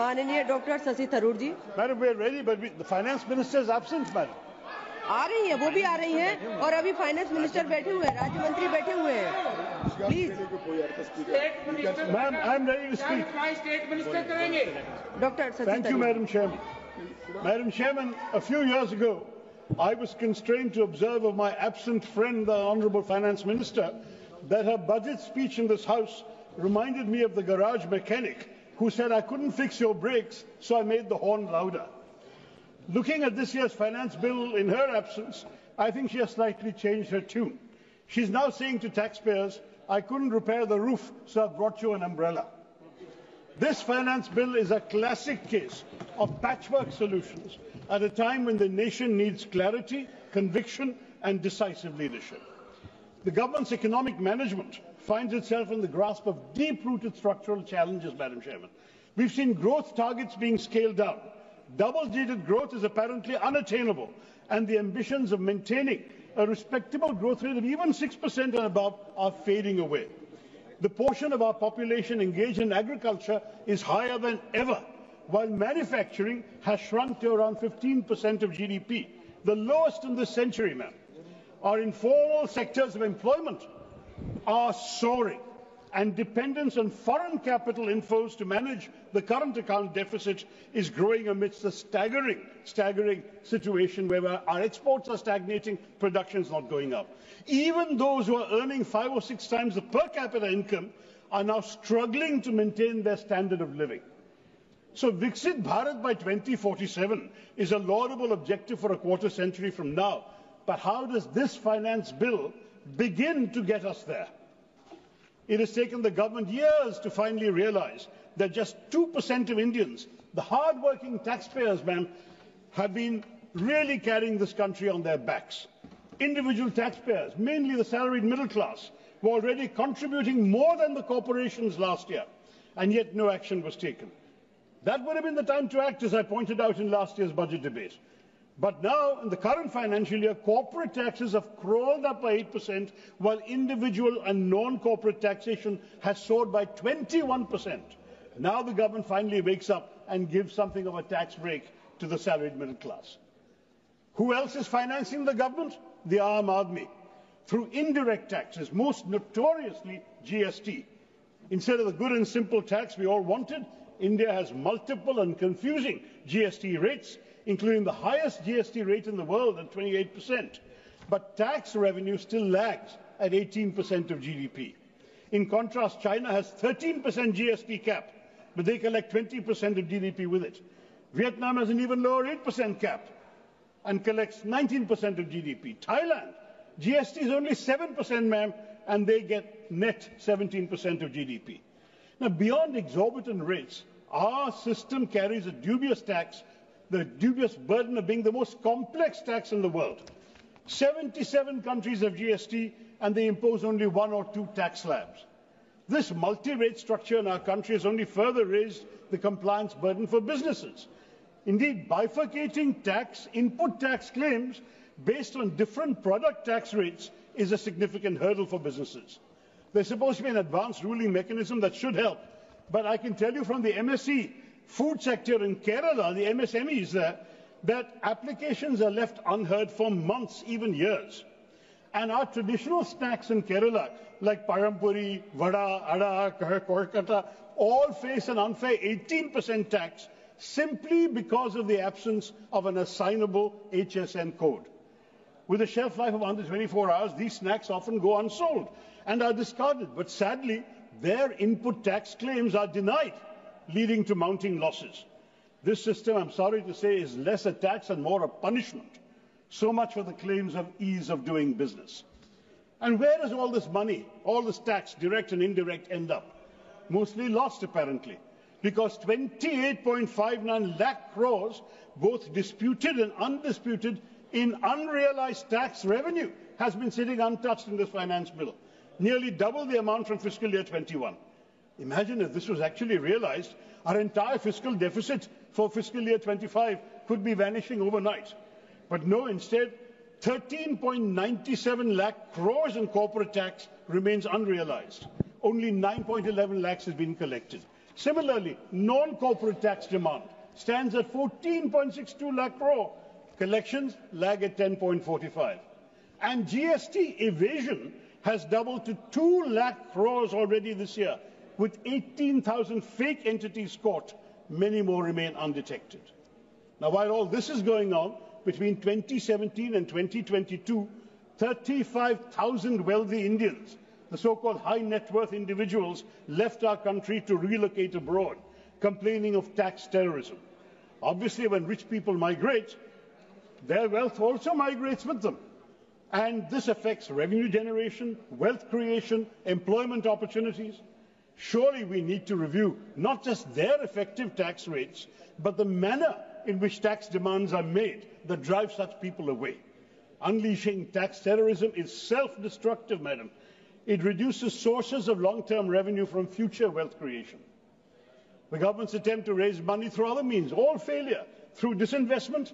माननीय doctor Shashi Tharoor ji. Madam, we are ready, but the finance minister is absent, madam. आ रही हैं, वो भी आ रही हैं और अभी फाइनेंस मिनिस्टर बैठे हुए हैं, राज्य मंत्री बैठे हुए हैं। Please Ma'am, I am ready to speak. State minister करेंगे। Doctor Shashi Thank you, Tharoor. Madam Chairman. Madam Chairman, a few years ago, I was constrained to observe of my absent friend, the Honourable Finance Minister, that her budget speech in this House reminded me of the garage mechanic who said, "I couldn't fix your brakes, so I made the horn louder." Looking at this year's finance bill in her absence, I think she has slightly changed her tune. She's now saying to taxpayers, "I couldn't repair the roof, so I brought you an umbrella." This finance bill is a classic case of patchwork solutions at a time when the nation needs clarity, conviction and decisive leadership. The government's economic management finds itself in the grasp of deep-rooted structural challenges, Madam Chairman. We've seen growth targets being scaled down. Double-digit growth is apparently unattainable, and the ambitions of maintaining a respectable growth rate of even 6% and above are fading away. The portion of our population engaged in agriculture is higher than ever, while manufacturing has shrunk to around 15% of GDP, the lowest in this century, ma'am. Our informal sectors of employment are soaring, and dependence on foreign capital inflows to manage the current account deficit is growing amidst a staggering situation where our exports are stagnating, production is not going up. Even those who are earning 5 or 6 times the per capita income are now struggling to maintain their standard of living. So Viksit Bharat by 2047 is a laudable objective for a quarter century from now. But how does this finance bill begin to get us there? It has taken the government years to finally realize that just 2% of Indians, the hard-working taxpayers, ma'am, have been really carrying this country on their backs. Individual taxpayers, mainly the salaried middle class, were already contributing more than the corporations last year, and yet no action was taken. That would have been the time to act, as I pointed out in last year's budget debate. But now, in the current financial year, corporate taxes have crawled up by 8%, while individual and non-corporate taxation has soared by 21%. Now the government finally wakes up and gives something of a tax break to the salaried middle class. Who else is financing the government? The Aam Aadmi, through indirect taxes, most notoriously GST. Instead of the good and simple tax we all wanted, India has multiple and confusing GST rates, including the highest GST rate in the world at 28%. But tax revenue still lags at 18% of GDP. In contrast, China has 13% GST cap, but they collect 20% of GDP with it. Vietnam has an even lower 8% cap and collects 19% of GDP. Thailand, GST is only 7%, ma'am, and they get net 17% of GDP. Now, beyond exorbitant rates, our system carries a dubious tax, the dubious burden of being the most complex tax in the world. 77 countries have GST, and they impose only 1 or 2 tax slabs. This multi-rate structure in our country has only further raised the compliance burden for businesses. Indeed, bifurcating input tax claims based on different product tax rates is a significant hurdle for businesses. There's supposed to be an advanced ruling mechanism that should help, but I can tell you from the MSE food sector in Kerala, the MSMEs there, that applications are left unheard for months, even years. And our traditional snacks in Kerala, like Parampuri, Vada, Ada, Kolkata, all face an unfair 18% tax simply because of the absence of an assignable HSN code. With a shelf life of under 24 hours, these snacks often go unsold and are discarded. But sadly, their input tax claims are denied, leading to mounting losses. This system, I'm sorry to say, is less a tax and more a punishment. So much for the claims of ease of doing business. And where does all this money, all this tax, direct and indirect, end up? Mostly lost, apparently, because 28.59 lakh crores, both disputed and undisputed, in unrealized tax revenue has been sitting untouched in this finance bill, nearly double the amount from fiscal year 21. Imagine if this was actually realized, our entire fiscal deficit for fiscal year 25 could be vanishing overnight. But no, instead, 13.97 lakh crores in corporate tax remains unrealized. Only 9.11 lakhs has been collected. Similarly, non-corporate tax demand stands at 14.62 lakh crore. Collections lag at 10.45. And GST evasion has doubled to 2 lakh crores already this year, with 18,000 fake entities caught. Many more remain undetected. Now, while all this is going on, between 2017 and 2022, 35,000 wealthy Indians, the so-called high net worth individuals, left our country to relocate abroad, complaining of tax terrorism. Obviously, when rich people migrate, their wealth also migrates with them. And this affects revenue generation, wealth creation, employment opportunities. Surely we need to review not just their effective tax rates, but the manner in which tax demands are made that drive such people away. Unleashing tax terrorism is self-destructive, madam. It reduces sources of long-term revenue from future wealth creation. The government's attempt to raise money through other means, all failure. Through disinvestment,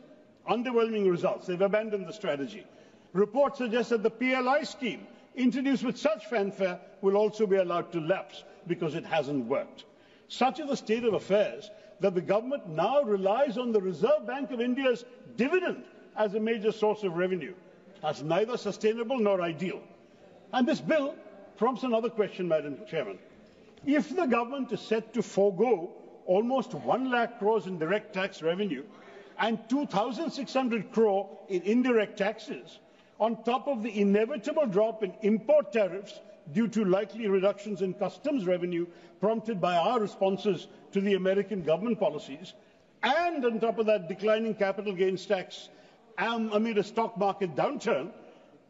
underwhelming results. They've abandoned the strategy. Reports suggest that the PLI scheme, introduced with such fanfare, will also be allowed to lapse because it hasn't worked. Such is the state of affairs that the government now relies on the Reserve Bank of India's dividend as a major source of revenue. That's neither sustainable nor ideal. And this bill prompts another question, Madam Chairman. If the government is set to forego almost 1 lakh crores in direct tax revenue and 2,600 crore in indirect taxes, on top of the inevitable drop in import tariffs due to likely reductions in customs revenue prompted by our responses to the American government policies, and on top of that declining capital gains tax amid a stock market downturn,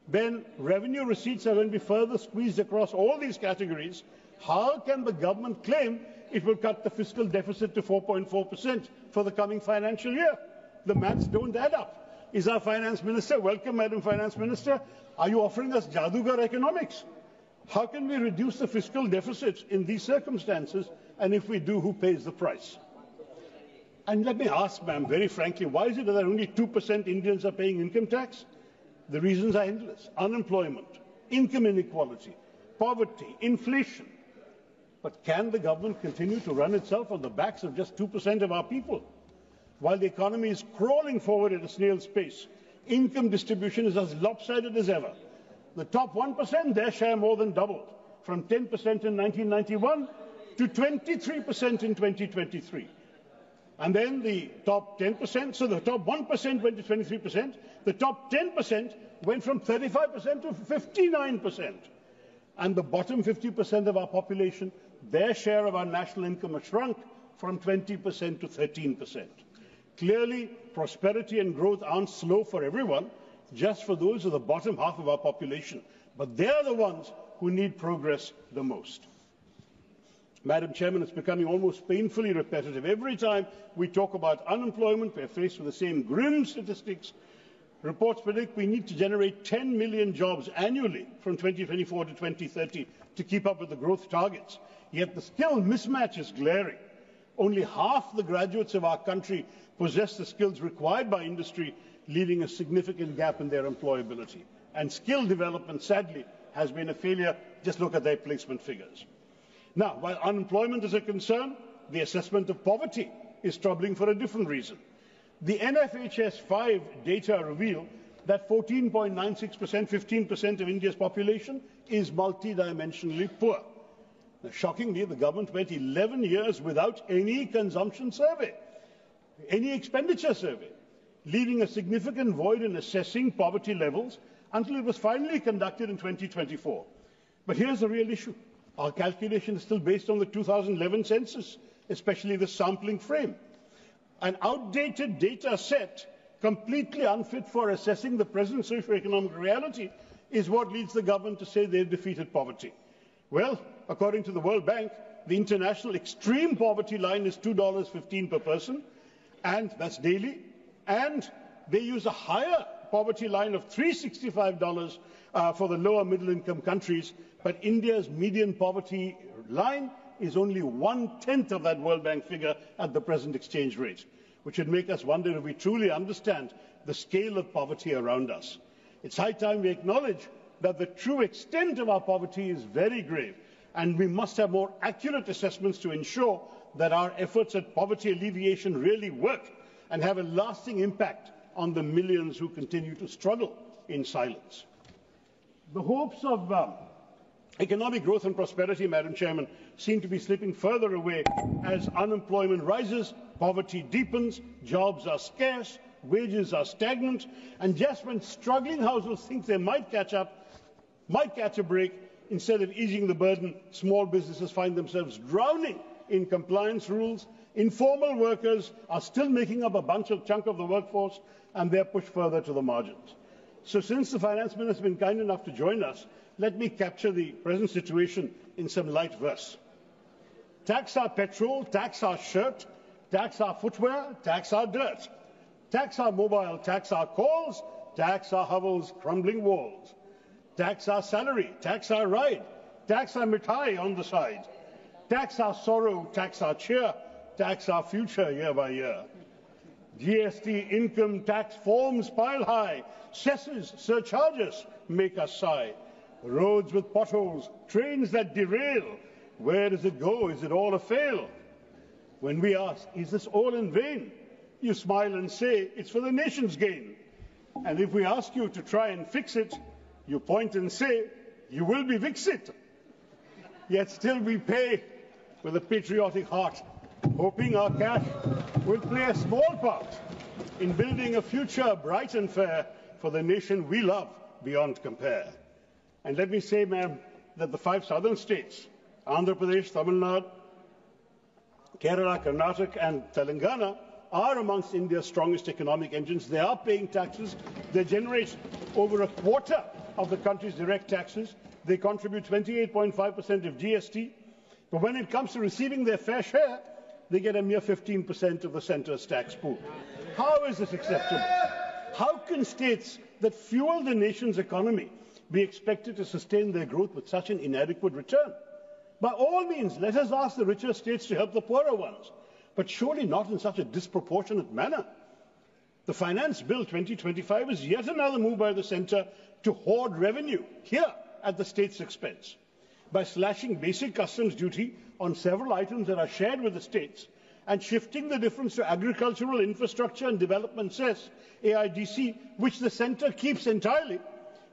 then revenue receipts are going to be further squeezed across all these categories. How can the government claim it will cut the fiscal deficit to 4.4% for the coming financial year? The maths don't add up. Is our finance minister, welcome Madam Finance Minister, are you offering us Jadugar economics? How can we reduce the fiscal deficit in these circumstances? And if we do, who pays the price? And let me ask, ma'am, very frankly, why is it that only 2% Indians are paying income tax? The reasons are endless. Unemployment, income inequality, poverty, inflation. But can the government continue to run itself on the backs of just 2% of our people? While the economy is crawling forward at a snail's pace, income distribution is as lopsided as ever. The top 1%, their share more than doubled, from 10% in 1991 to 23% in 2023. And then the top 10%, so the top 1% went to 23%, the top 10% went from 35% to 59%. And the bottom 50% of our population, their share of our national income has shrunk from 20% to 13%. Clearly, prosperity and growth aren't slow for everyone, just for those of the bottom half of our population. But they're the ones who need progress the most. Madam Chairman, it's becoming almost painfully repetitive. Every time we talk about unemployment, we're faced with the same grim statistics. Reports predict we need to generate 10 million jobs annually from 2024 to 2030 to keep up with the growth targets. Yet the skill mismatch is glaring. Only half the graduates of our country possess the skills required by industry, leaving a significant gap in their employability. And skill development, sadly, has been a failure. Just look at their placement figures. Now, while unemployment is a concern, the assessment of poverty is troubling for a different reason. The NFHS 5 data reveal that 14.96%, 15% of India's population is multidimensionally poor. Now, shockingly, the government went 11 years without any consumption survey, any expenditure survey, leaving a significant void in assessing poverty levels until it was finally conducted in 2024. But here's the real issue. Our calculation is still based on the 2011 census, especially the sampling frame. An outdated data set, completely unfit for assessing the present socio-economic reality, is what leads the government to say they've defeated poverty. Well, according to the World Bank, the international extreme poverty line is $2.15 per person, and that's daily, and they use a higher poverty line of $365 for the lower middle income countries, but India's median poverty line is only 1/10 of that World Bank figure at the present exchange rate, which should make us wonder if we truly understand the scale of poverty around us. It's high time we acknowledge that the true extent of our poverty is very grave, and we must have more accurate assessments to ensure that our efforts at poverty alleviation really work and have a lasting impact on the millions who continue to struggle in silence. The hopes of economic growth and prosperity, Madam Chairman, seem to be slipping further away as unemployment rises, poverty deepens, jobs are scarce, wages are stagnant, and just when struggling households think they might catch a break, instead of easing the burden, small businesses find themselves drowning in compliance rules. Informal workers are still making up a chunk of the workforce, and they're pushed further to the margins. So since the Finance Minister has been kind enough to join us, let me capture the present situation in some light verse. Tax our petrol, tax our shirt, tax our footwear, tax our dirt. Tax our mobile, tax our calls, tax our hovels, crumbling walls. Tax our salary, tax our ride, tax our mithai on the side. Tax our sorrow, tax our cheer, tax our future year by year. GST income tax forms pile high, cesses, surcharges make us sigh. Roads with potholes, trains that derail, where does it go? Is it all a fail? When we ask, is this all in vain? You smile and say, it's for the nation's gain. And if we ask you to try and fix it, you point and say, you will be Vixit. Yet still we pay with a patriotic heart, hoping our cash will play a small part in building a future bright and fair for the nation we love beyond compare. And let me say, ma'am, that the 5 southern states, Andhra Pradesh, Tamil Nadu, Kerala, Karnataka and Telangana, are amongst India's strongest economic engines. They are paying taxes. They generate over a quarter of the country's direct taxes. They contribute 28.5% of GST. But when it comes to receiving their fair share, they get a mere 15% of the centre's tax pool. How is this acceptable? How can states that fuel the nation's economy be expected to sustain their growth with such an inadequate return? By all means, let us ask the richer states to help the poorer ones, but surely not in such a disproportionate manner. The Finance Bill 2025 is yet another move by the centre to hoard revenue here at the state's expense. By slashing basic customs duty on several items that are shared with the states and shifting the difference to agricultural infrastructure and development cess, AIDC, which the centre keeps entirely,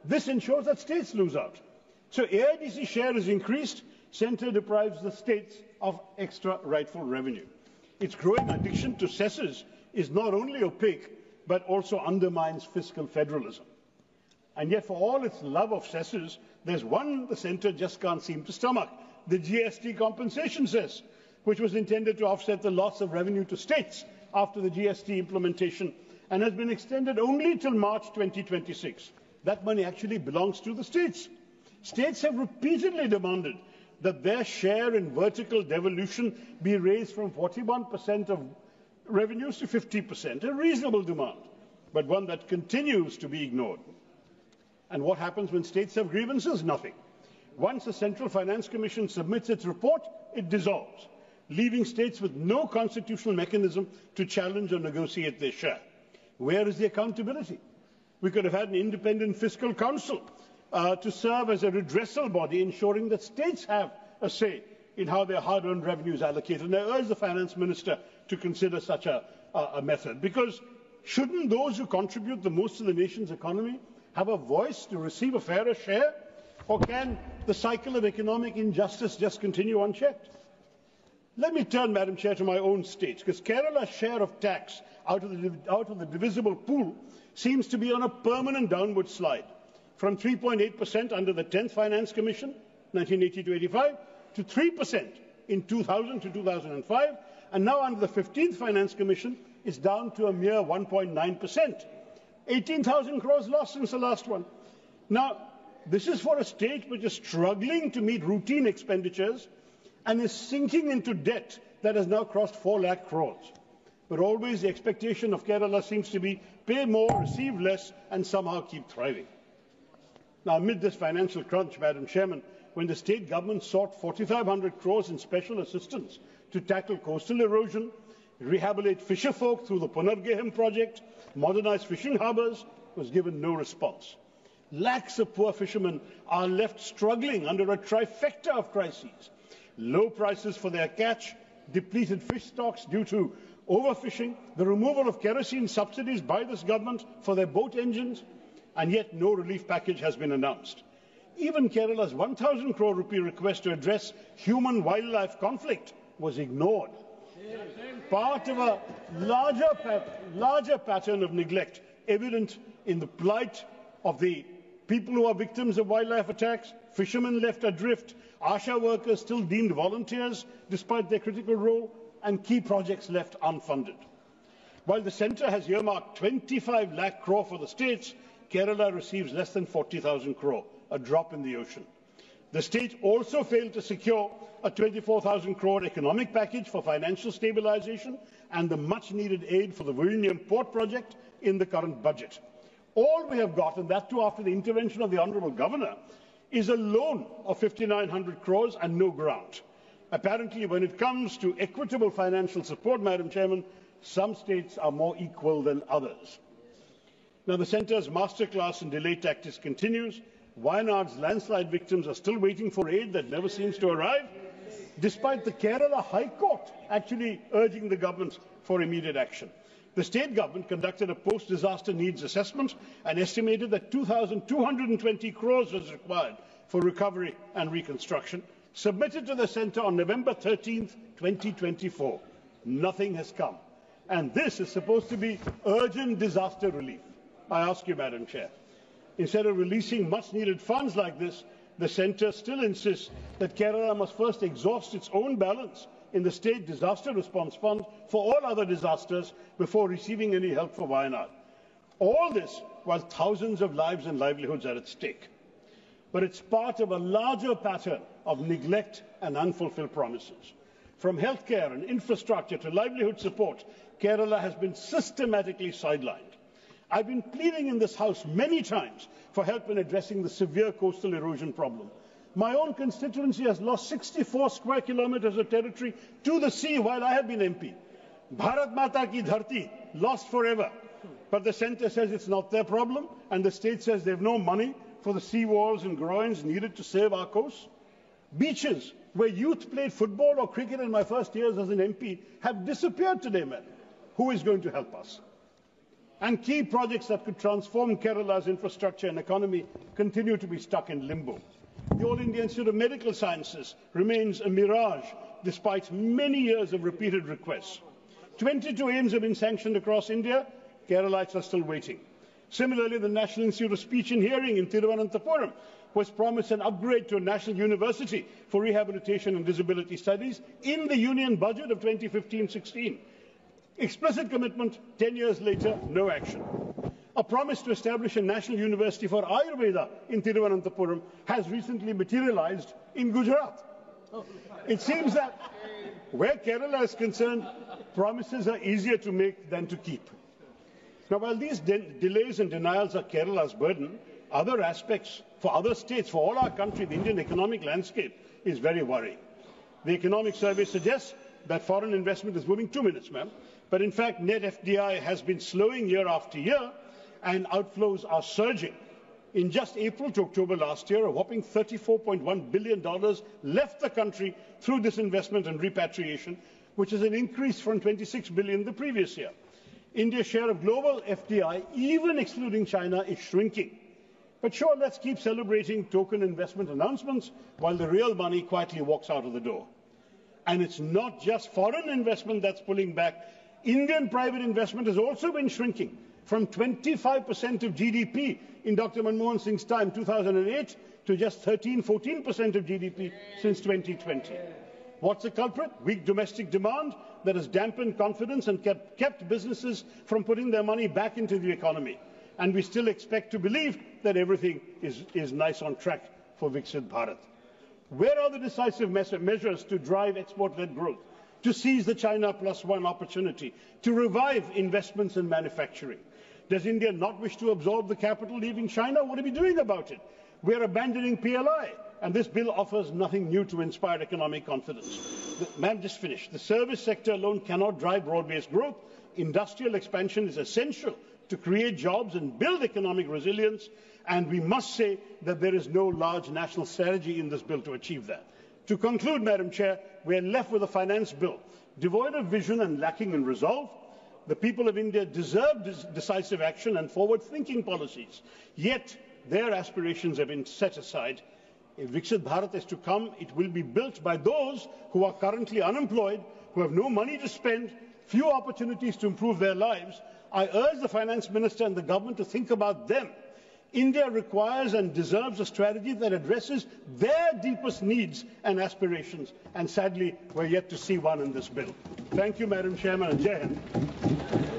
this ensures that states lose out. So AIDC share is increased, centre deprives the states of extra rightful revenue. Its growing addiction to cesses is not only opaque, but also undermines fiscal federalism. And yet, for all its love of cesses, there's one the centre just can't seem to stomach, the GST compensation cess, which was intended to offset the loss of revenue to states after the GST implementation and has been extended only till March 2026. That money actually belongs to the states. States have repeatedly demanded that their share in vertical devolution be raised from 41% of revenues to 50%, a reasonable demand, but one that continues to be ignored. And what happens when states have grievances? Nothing. Once the Central Finance Commission submits its report, it dissolves, leaving states with no constitutional mechanism to challenge or negotiate their share. Where is the accountability? We could have had an independent fiscal council to serve as a redressal body, ensuring that states have a say in how their hard-earned revenue is allocated. And I urge the Finance Minister to consider such a method, because shouldn't those who contribute the most to the nation's economy have a voice to receive a fairer share? Or can the cycle of economic injustice just continue unchecked? Let me turn, Madam Chair, to my own state, because Kerala's share of tax out of the divisible pool seems to be on a permanent downward slide, from 3.8% under the 10th Finance Commission, 1980 to 85, to 3% in 2000 to 2005, and now under the 15th Finance Commission, it's down to a mere 1.9%. 18,000 crores lost since the last one. Now, this is for a state which is struggling to meet routine expenditures and is sinking into debt that has now crossed 4 lakh crores. But always the expectation of Kerala seems to be pay more, receive less, and somehow keep thriving. Now, amid this financial crunch, Madam Chairman, when the state government sought 4,500 crores in special assistance to tackle coastal erosion, rehabilitate fisher folk through the Punargehem project, modernize fishing harbours, was given no response. Lakhs of poor fishermen are left struggling under a trifecta of crises: low prices for their catch, depleted fish stocks due to overfishing, the removal of kerosene subsidies by this government for their boat engines, and yet no relief package has been announced. Even Kerala's 1,000 crore rupee request to address human-wildlife conflict was ignored. Part of a larger pattern of neglect evident in the plight of the people who are victims of wildlife attacks, fishermen left adrift, ASHA workers still deemed volunteers despite their critical role, and key projects left unfunded. While the centre has earmarked 25 lakh crore for the states, Kerala receives less than 40,000 crore, a drop in the ocean. The state also failed to secure a 24,000 crore economic package for financial stabilisation and the much-needed aid for the Vilnius port project in the current budget. All we have got, and that too after the intervention of the Honourable Governor, is a loan of 5,900 crores and no grant. Apparently, when it comes to equitable financial support, Madam Chairman, some states are more equal than others. Now, the centre's masterclass in delay tactics continues. Wayanad's landslide victims are still waiting for aid that never seems to arrive, despite the Kerala High Court actually urging the government for immediate action. The state government conducted a post-disaster needs assessment and estimated that 2,220 crores was required for recovery and reconstruction, submitted to the centre on November 13th, 2024. Nothing has come. And this is supposed to be urgent disaster relief. I ask you, Madam Chair, instead of releasing much-needed funds like this, the centre still insists that Kerala must first exhaust its own balance in the State Disaster Response Fund for all other disasters before receiving any help for Wayanad. All this while thousands of lives and livelihoods are at stake. But it's part of a larger pattern of neglect and unfulfilled promises. From healthcare and infrastructure to livelihood support, Kerala has been systematically sidelined. I've been pleading in this House many times for help in addressing the severe coastal erosion problem. My own constituency has lost 64 square kilometers of territory to the sea while I have been MP. Bharat Mata ki dharti, lost forever. But the centre says it's not their problem, and the state says they have no money for the sea walls and groins needed to save our coast. Beaches where youth played football or cricket in my first years as an MP have disappeared today, man. Who is going to help us? And key projects that could transform Kerala's infrastructure and economy continue to be stuck in limbo. The All India Institute of Medical Sciences remains a mirage despite many years of repeated requests. 22 aims have been sanctioned across India. Keralites are still waiting. Similarly, the National Institute of Speech and Hearing in Thiruvananthapuram was promised an upgrade to a national university for rehabilitation and disability studies in the union budget of 2015-16. Explicit commitment, 10 years later, no action. A promise to establish a national university for Ayurveda in Thiruvananthapuram has recently materialized in Gujarat. It seems that where Kerala is concerned, promises are easier to make than to keep. Now, while these delays and denials are Kerala's burden, other aspects for other states, for all our country, the Indian economic landscape is very worrying. The economic survey suggests that foreign investment is moving 2 minutes, ma'am. But in fact, net FDI has been slowing year after year, and outflows are surging. In just April to October last year, a whopping $34.1 billion left the country through disinvestment and repatriation, which is an increase from $26 billion the previous year. India's share of global FDI, even excluding China, is shrinking. But sure, let's keep celebrating token investment announcements while the real money quietly walks out of the door. And it's not just foreign investment that's pulling back. Indian private investment has also been shrinking from 25% of GDP in Dr. Manmohan Singh's time, 2008, to just 13-14% of GDP since 2020. What's the culprit? Weak domestic demand that has dampened confidence and kept businesses from putting their money back into the economy. And we still expect to believe that everything is nice on track for Viksit Bharat. Where are the decisive measures to drive export-led growth, to seize the China +1 opportunity, to revive investments in manufacturing? Does India not wish to absorb the capital leaving China? What are we doing about it? We are abandoning PLI, and this bill offers nothing new to inspire economic confidence. Ma'am, just finished. The service sector alone cannot drive broad-based growth. Industrial expansion is essential to create jobs and build economic resilience, and we must say that there is no large national strategy in this bill to achieve that. To conclude, Madam Chair, we are left with a finance bill devoid of vision and lacking in resolve. The people of India deserve decisive action and forward-thinking policies, yet their aspirations have been set aside. If Viksit Bharat is to come, it will be built by those who are currently unemployed, who have no money to spend, few opportunities to improve their lives. I urge the Finance Minister and the government to think about them. India requires and deserves a strategy that addresses their deepest needs and aspirations, and sadly, we're yet to see one in this bill. Thank you, Madam Chairman, and Jai Hind.